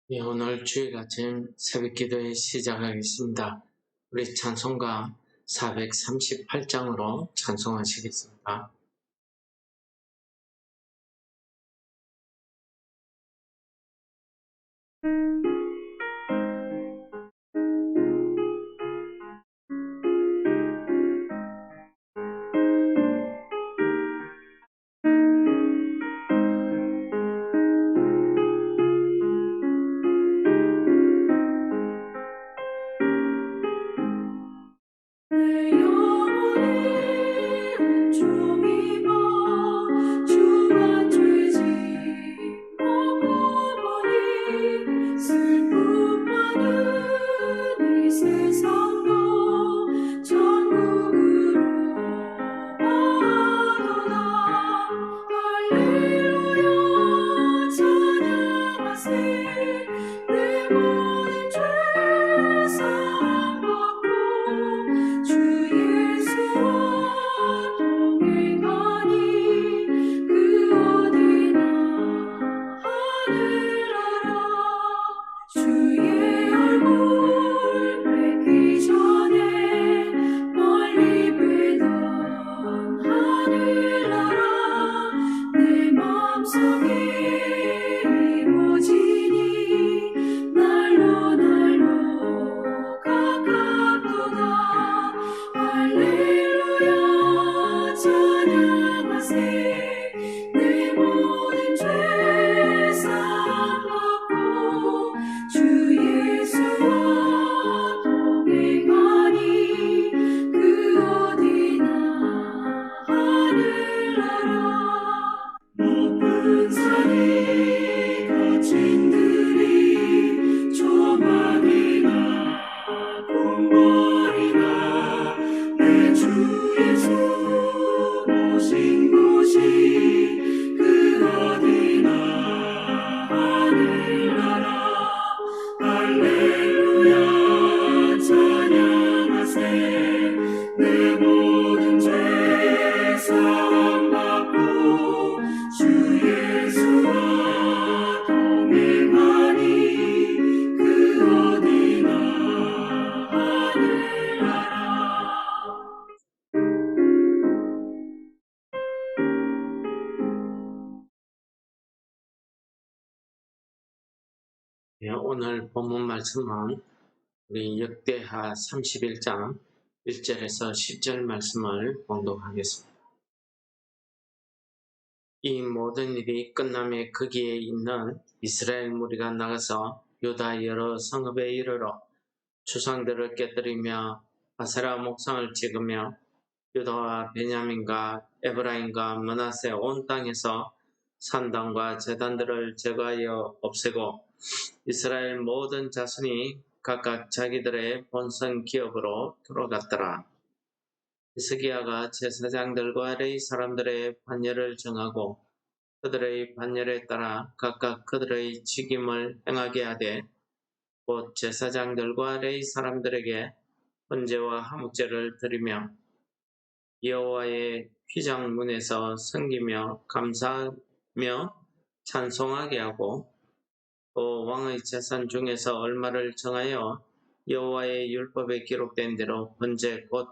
예, 오늘 주일 아침 새벽 기도에 시작하겠습니다. 우리 찬송가 438장으로 찬송하시겠습니다. 내 영혼이 은총입어 주와 죄짐하고 보니 슬픔 많은 이 세상도 천국으로 가도다. 할렐루야 찬양하세. 내 모든 죄 사함받고 주 예수와 동행하니 그 어디나 하늘나라. 주의 얼굴 뵙기 전에 멀리 뵈던 하늘나라. 내 마음속에 이루어지니 날로 가깝도다. 할렐루야 찬양하세. 내 모든 죄 사함받고 주 예수와 동행하니 그 어디나 하늘나라. 높은 산이 거친 들이 조망이나 궁궐이나 내 주 예수 모신 곳이 그 어디나 하늘나라. 할렐루야 찬양하세. 내 모든 죄 사함받고 주 예수와 동행하니 그 어디나 하늘나라. 예, 오늘 본문 말씀은 우리 역대하 31장 1절에서 10절 말씀을 봉독하겠습니다. 이 모든 일이 끝남에 거기에 있는 이스라엘 무리가 나가서 유다 여러 성읍에 이르러 주상들을 깨뜨리며 아세라 목상을 찍으며 유다와 베냐민과 에브라임과 므낫세 온 땅에서 산당과 제단들을 제거하여 없애고 이스라엘 모든 자손이 각각 자기들의 본선 기업으로 돌아갔더라. 히스기야가 제사장들과 레위 사람들의 반열을 정하고 그들의 반열에 따라 각각 그들의 직임을 행하게 하되 곧 제사장들과 레위 사람들에게 번제와 화목제를 드리며 여호와의 휘장문에서 섬기며 감사하며 찬송하게 하고 또 왕의 재산 중에서 얼마를 정하여 여호와의 율법에 기록된 대로 번제 곧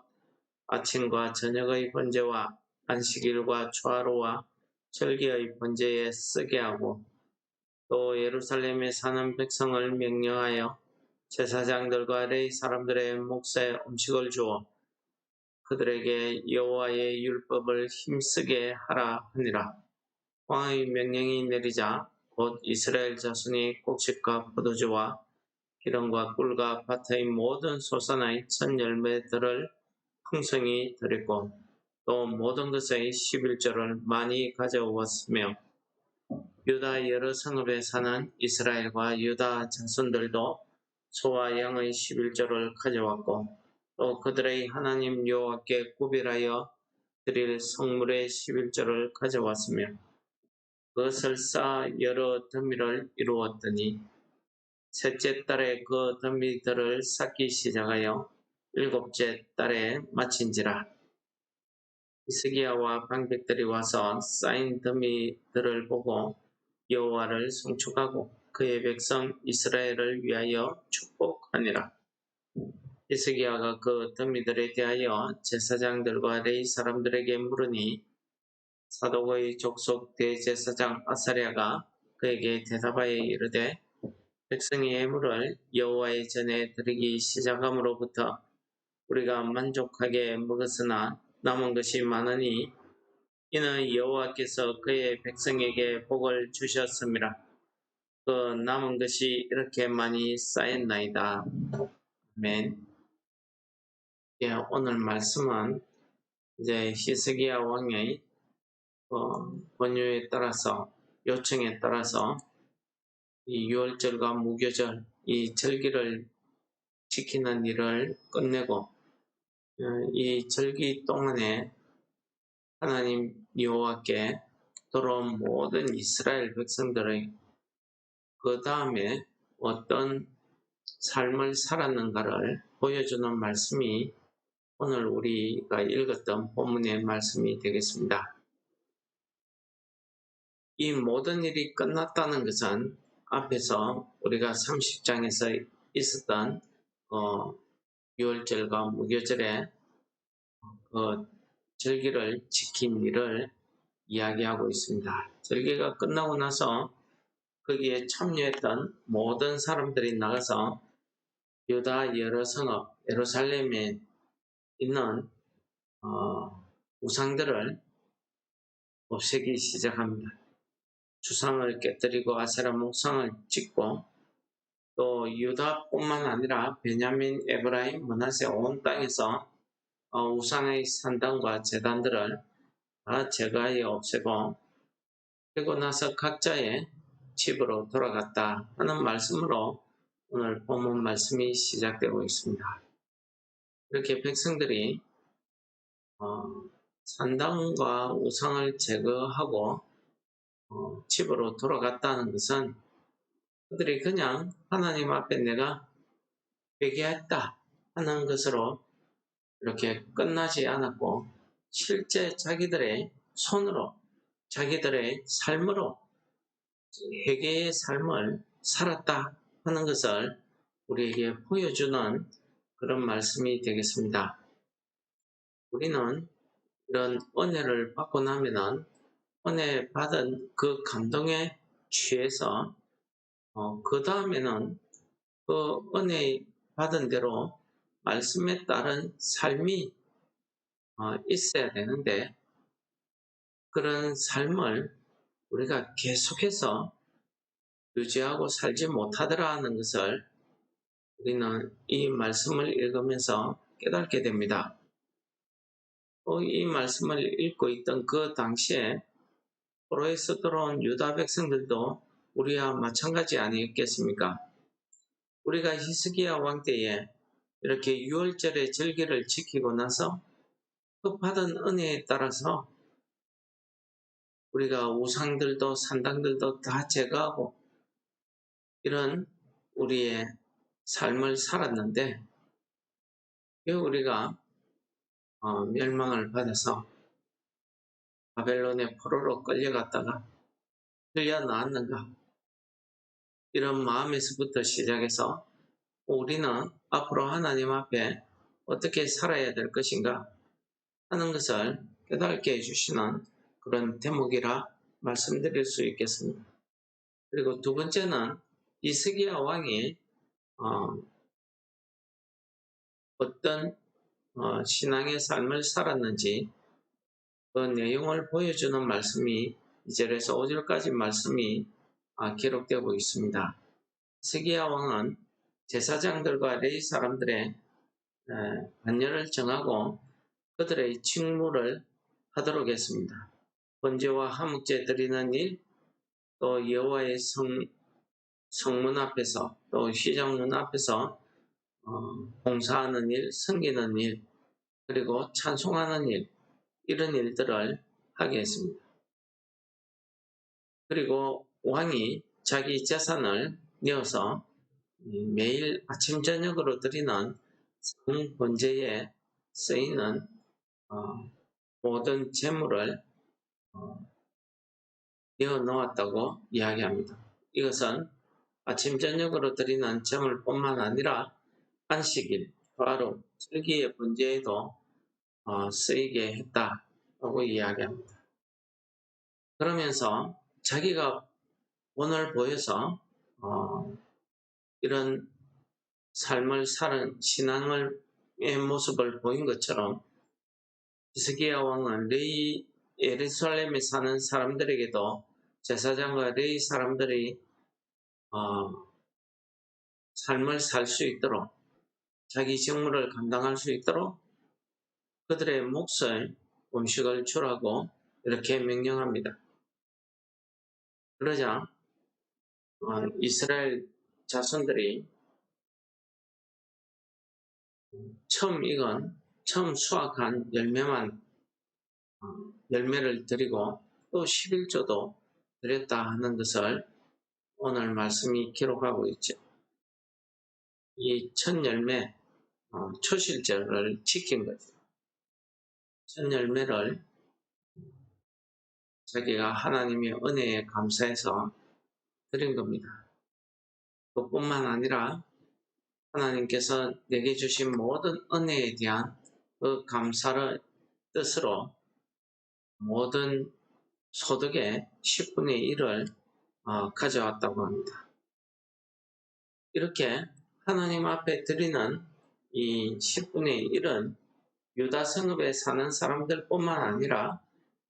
아침과 저녁의 번제와 안식일과 초하루와 절기의 번제에 쓰게 하고 또 예루살렘에 사는 백성을 명령하여 제사장들과 레위 사람들의 몫에 음식을 주어 그들에게 여호와의 율법을 힘쓰게 하라 하니라. 왕의 명령이 내리자 곧 이스라엘 자손이 곡식과 포도주와 기름과 꿀과 밭의 모든 소산의 첫 열매들을 풍성히 드렸고 또 모든 것의 11조를 많이 가져왔으며 유다 여러 성읍에 사는 이스라엘과 유다 자손들도 소와 양의 11조를 가져왔고 또 그들의 하나님 여호와께 구별하여 드릴 성물의 11조를 가져왔으며 그것을 쌓아 여러 더미를 이루었더니 셋째 달에 그 더미들을 쌓기 시작하여 일곱째 달에 마친지라. 히스기야와 방백들이 와서 쌓인 더미들을 보고 여호와를 송축하고 그의 백성 이스라엘을 위하여 축복하니라. 히스기야가 그 어떤 이들에 대하여 제사장들과 레위 사람들에게 물으니 사독의 족속 대제사장 아사랴가 그에게 대답하여 이르되 백성의 예물을 여호와의 전에 드리기 시작함으로부터 우리가 만족하게 먹었으나 남은 것이 많으니 이는 여호와께서 그의 백성에게 복을 주셨음이라. 그 남은 것이 이렇게 많이 쌓였나이다. 아멘. 예, 오늘 말씀은 이제 히스기야 왕의 권유에 따라서 요청에 따라서 이 유월절과 무교절 이 절기를 지키는 일을 끝내고 이 절기 동안에 하나님 여호와께 돌아온 모든 이스라엘 백성들의 그 다음에 어떤 삶을 살았는가를 보여주는 말씀이 오늘 우리가 읽었던 본문의 말씀이 되겠습니다. 이 모든 일이 끝났다는 것은 앞에서 우리가 30장에서 있었던 유월절과 무교절의 절기를 지킨 일을 이야기하고 있습니다. 절기가 끝나고 나서 거기에 참여했던 모든 사람들이 나가서 유다 여러 성읍 예루살렘에 있는 우상들을 없애기 시작합니다. 주상을 깨뜨리고 아세라 목상을 찍고 또 유다뿐만 아니라 베냐민, 에브라임, 므낫세 온 땅에서 우상의 산당과 제단들을 다 제거하여 없애고 그리고 나서 각자의 집으로 돌아갔다 하는 말씀으로 오늘 본문 말씀이 시작되고 있습니다. 이렇게 백성들이 산당과 우상을 제거하고 집으로 돌아갔다는 것은 그들이 그냥 하나님 앞에 내가 회개했다 하는 것으로 이렇게 끝나지 않았고 실제 자기들의 손으로 자기들의 삶으로 회개의 삶을 살았다 하는 것을 우리에게 보여주는 그런 말씀이 되겠습니다. 우리는 이런 은혜를 받고 나면은 은혜 받은 그 감동에 취해서 그 다음에는 그 은혜 받은 대로 말씀에 따른 삶이 있어야 되는데 그런 삶을 우리가 계속해서 유지하고 살지 못하더라 하는 것을 우리는 이 말씀을 읽으면서 깨닫게 됩니다. 이 말씀을 읽고 있던 그 당시에 포로에서 들어온 유다 백성들도 우리와 마찬가지 아니겠습니까? 우리가 히스기야 왕 때에 이렇게 유월절의 절기를 지키고 나서 그 받은 은혜에 따라서 우리가 우상들도 산당들도 다 제거하고 이런 우리의 삶을 살았는데 왜 우리가 멸망을 받아서 바벨론의 포로로 끌려갔다가 끌려나왔는가? 이런 마음에서부터 시작해서 우리는 앞으로 하나님 앞에 어떻게 살아야 될 것인가 하는 것을 깨닫게 해주시는 그런 대목이라 말씀드릴 수 있겠습니다. 그리고 두 번째는 히스기야 왕이 어떤 신앙의 삶을 살았는지 그 내용을 보여주는 말씀이 2절에서 5절까지 말씀이 기록되고 있습니다. 히스기야 왕은 제사장들과 레위 사람들의 반열을 정하고 그들의 직무를 하도록 했습니다. 번제와 화목제 드리는 일, 또 여호와의 성문 앞에서 또 시장문 앞에서 봉사하는 일, 섬기는 일, 그리고 찬송하는 일, 이런 일들을 하게 했습니다. 그리고 왕이 자기 재산을 내어서 매일 아침 저녁으로 드리는 성번제에 쓰이는 모든 재물을 내어 놓았다고 이야기합니다. 이것은 아침 저녁으로 드리는 점을 뿐만 아니라 안식일, 화로, 절기의 번제에도 쓰이게 했다고 이야기합니다. 그러면서 자기가 본을 보여서 이런 삶을 사는 신앙의 모습을 보인 것처럼 히스기야 왕은 예루살렘에 사는 사람들에게도 제사장과 레위 사람들이 삶을 살 수 있도록 자기 직무를 감당할 수 있도록 그들의 몫을 음식을 주라고 이렇게 명령합니다. 그러자 이스라엘 자손들이 처음 수확한 열매를 드리고 또 11조도 드렸다 하는 것을 오늘 말씀이 기록하고 있죠. 이 첫 열매, 초실절을 지킨 거죠. 첫 열매를 자기가 하나님의 은혜에 감사해서 드린 겁니다. 그뿐만 아니라 하나님께서 내게 주신 모든 은혜에 대한 그 감사를 뜻으로 모든 소득의 10분의 1을 가져왔다고 합니다. 이렇게 하나님 앞에 드리는 이 10분의 1은 유다 성읍에 사는 사람들 뿐만 아니라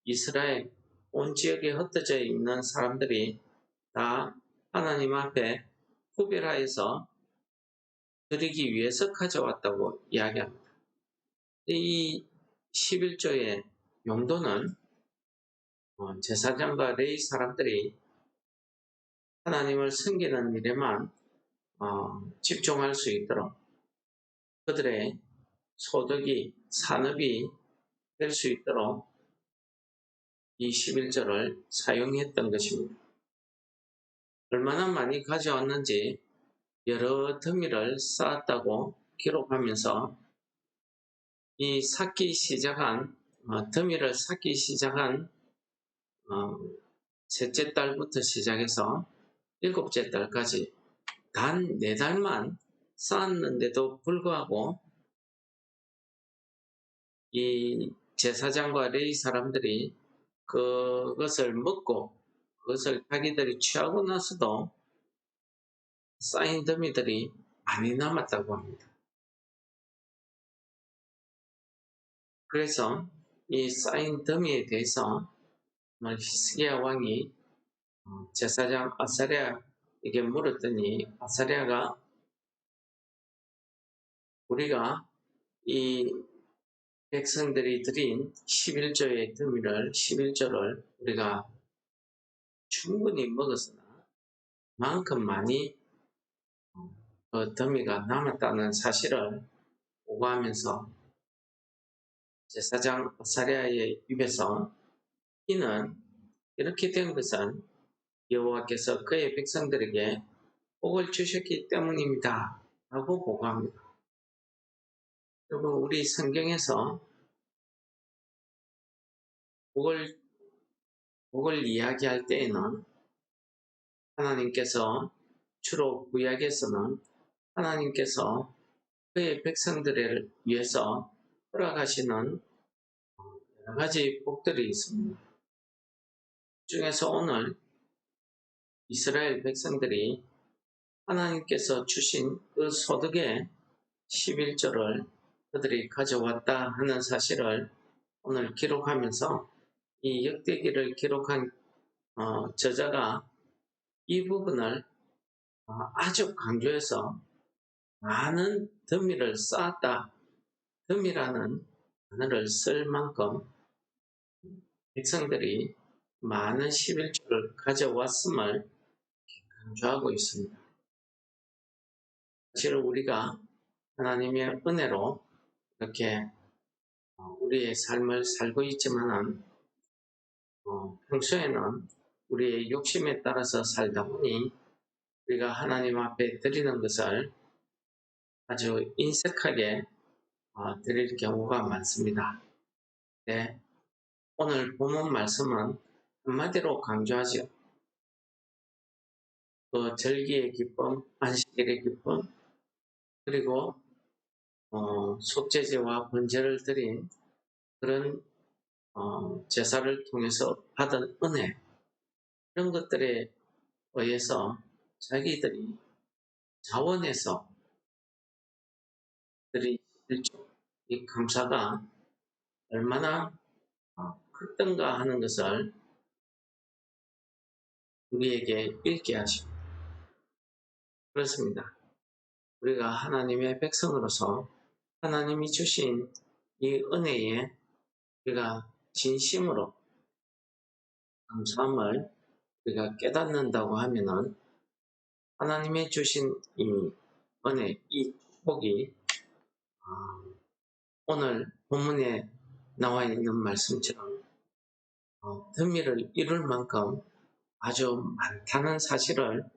이스라엘 온 지역에 흩어져 있는 사람들이 다 하나님 앞에 구별하여서 드리기 위해서 가져왔다고 이야기합니다. 이 11조의 용도는 제사장과 레위 사람들이 하나님을 섬기는 일에만 집중할 수 있도록 그들의 소득이 산업이 될 수 있도록 이 11조를 사용했던 것입니다. 얼마나 많이 가져왔는지 여러 더미를 쌓았다고 기록하면서 이 더미를 쌓기 시작한 셋째 달부터 시작해서 일곱째 달까지 단 4달만 쌓았는데도 불구하고 이 제사장과 레위 사람들이 그것을 먹고 그것을 자기들이 취하고 나서도 쌓인 더미들이 많이 남았다고 합니다. 그래서 이 쌓인 더미에 대해서 히스기야 왕이 제사장 아사랴에게 물었더니 아사랴가 우리가 이 백성들이 드린 11조를 우리가 충분히 먹었으나 만큼 많이 그 더미가 남았다는 사실을 보고하면서 제사장 아사랴의 입에서 이는 이렇게 된 것은 여호와께서 그의 백성들에게 복을 주셨기 때문입니다 라고 보고합니다. 그리고 우리 성경에서 복을 이야기할 때에는 하나님께서 주로 구약에서는 하나님께서 그의 백성들을 위해서 허락하시는 여러 가지 복들이 있습니다. 그 중에서 오늘 이스라엘 백성들이 하나님께서 주신 그 소득의 11조를 그들이 가져왔다 하는 사실을 오늘 기록하면서 이 역대기를 기록한 저자가 이 부분을 아주 강조해서 많은 더미를 쌓았다. 더미라는 단어를 쓸 만큼 백성들이 많은 11조를 가져왔음을 강조하고 있습니다. 사실 우리가 하나님의 은혜로 이렇게 우리의 삶을 살고 있지만은 평소에는 우리의 욕심에 따라서 살다 보니 우리가 하나님 앞에 드리는 것을 아주 인색하게 드릴 경우가 많습니다. 네, 오늘 본문 말씀은 한마디로 강조하죠. 그 절기의 기쁨, 안식일의 기쁨, 그리고 속죄제와 번제를 드린 그런 제사를 통해서 받은 은혜, 이런 것들에 의해서 자기들이 자원해서 들이 이 감사가 얼마나 크던가 하는 것을 우리에게 읽게 하십니다. 그렇습니다. 우리가 하나님의 백성으로서 하나님이 주신 이 은혜에 우리가 진심으로 감사함을 우리가 깨닫는다고 하면은 하나님의 주신 이 은혜, 이 축복이 오늘 본문에 나와 있는 말씀처럼 덤미를 이룰 만큼 아주 많다는 사실을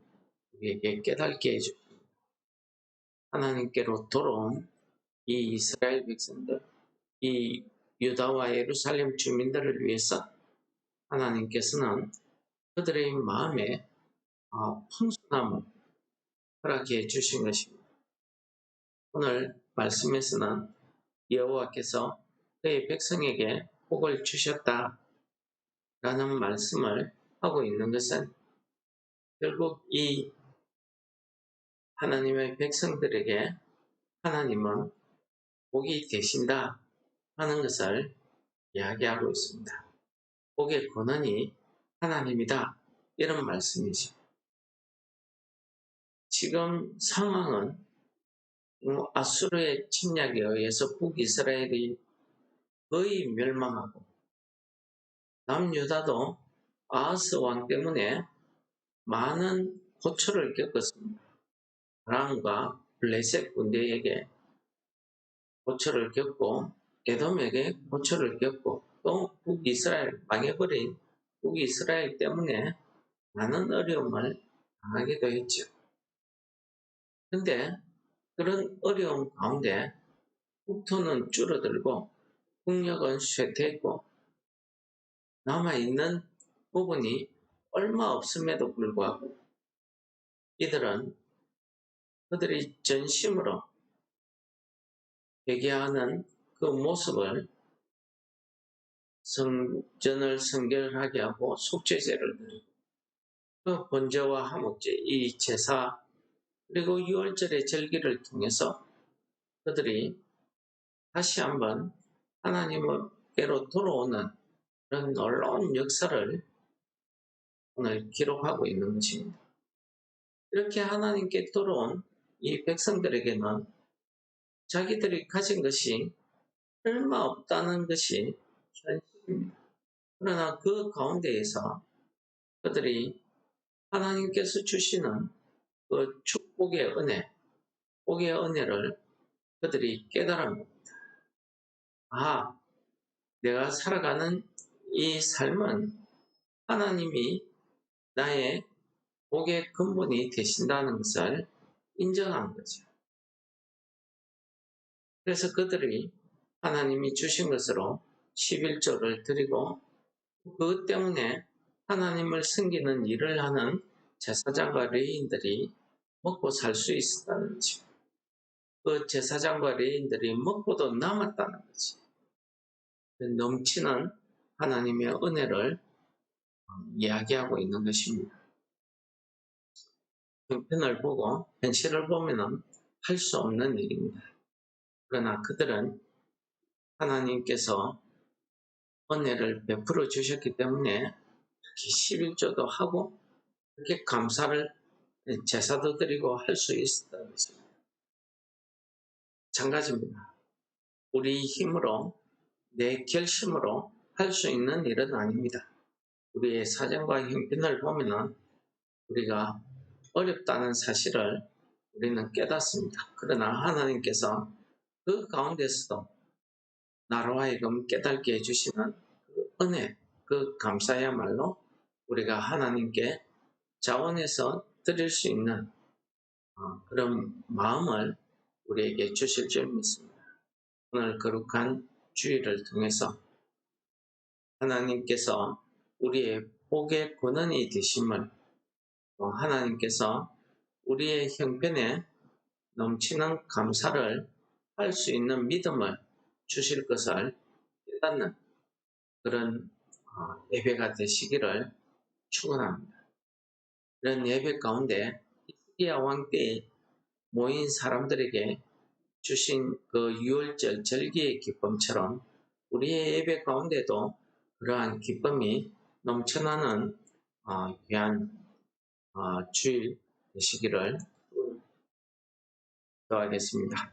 우리에게 깨닫게 해줍니다. 하나님께로 돌아온 이 이스라엘 백성들, 이 유다와 예루살렘 주민들을 위해서 하나님께서는 그들의 마음에 풍성함을 허락해 주신 것입니다. 오늘 말씀에서는 여호와께서 그의 백성에게 복을 주셨다라는 말씀을 하고 있는 것은 결국 이 하나님의 백성들에게 하나님은 복이 되신다 하는 것을 이야기하고 있습니다. 복의 근원이 하나님이다, 이런 말씀이죠. 지금 상황은 아수르의 침략에 의해서 북이스라엘이 거의 멸망하고 남유다도 아하스 왕 때문에 많은 고초를 겪었습니다. 아람과 블레셋 군대에게 고초를 겪고 에돔에게 고초를 겪고 또 북이스라엘, 망해버린 북이스라엘 때문에 많은 어려움을 당하기도 했죠. 그런데 그런 어려움 가운데 국토는 줄어들고 국력은 쇠퇴했고 남아있는 부분이 얼마 없음에도 불구하고 이들은 그들이 전심으로 회개하는 그 모습을 성전을 성결하게 하고 속죄제를 드리고 그 번제와 화목제, 이 제사, 그리고 유월절의 절기를 통해서 그들이 다시 한번 하나님께로 돌아오는 그런 놀라운 역사를 오늘 기록하고 있는 것입니다. 이렇게 하나님께 돌아온 이 백성들에게는 자기들이 가진 것이 얼마 없다는 것이 현실입니다. 그러나 그 가운데에서 그들이 하나님께서 주시는 그 축복의 은혜, 복의 은혜를 그들이 깨달은 겁니다. 내가 살아가는 이 삶은 하나님이 나의 복의 근본이 되신다는 것을 인정한 거죠. 그래서 그들이 하나님이 주신 것으로 11조를 드리고 그것 때문에 하나님을 섬기는 일을 하는 제사장과 레위인들이 먹고 살 수 있었다는 거죠. 그 제사장과 레위인들이 먹고도 남았다는 거죠. 넘치는 하나님의 은혜를 이야기하고 있는 것입니다. 형편을 보고 현실을 보면 할 수 없는 일입니다. 그러나 그들은 하나님께서 은혜를 베풀어 주셨기 때문에 이렇게 11조도 하고 이렇게 감사를 제사도 드리고 할 수 있었다는 것입니다. 마찬가지입니다. 우리 힘으로 내 결심으로 할 수 있는 일은 아닙니다. 우리의 사정과 형편을 보면 우리가 어렵다는 사실을 우리는 깨닫습니다. 그러나 하나님께서 그 가운데서도 나로 하여금 깨닫게 해주시는 그 은혜, 그 감사야말로 우리가 하나님께 자원해서 드릴 수 있는 그런 마음을 우리에게 주실 줄 믿습니다. 오늘 거룩한 주일을 통해서 하나님께서 우리의 복의 근원이 되심을 하나님께서 우리의 형편에 넘치는 감사를 할 수 있는 믿음을 주실 것을 깨닫는 그런 예배가 되시기를 축원합니다. 이런 예배 가운데 히스기야 왕 때 모인 사람들에게 주신 그 유월절 절기의 기쁨처럼 우리의 예배 가운데도 그러한 기쁨이 넘쳐나는 귀한 주일 되시기를 기도하겠습니다.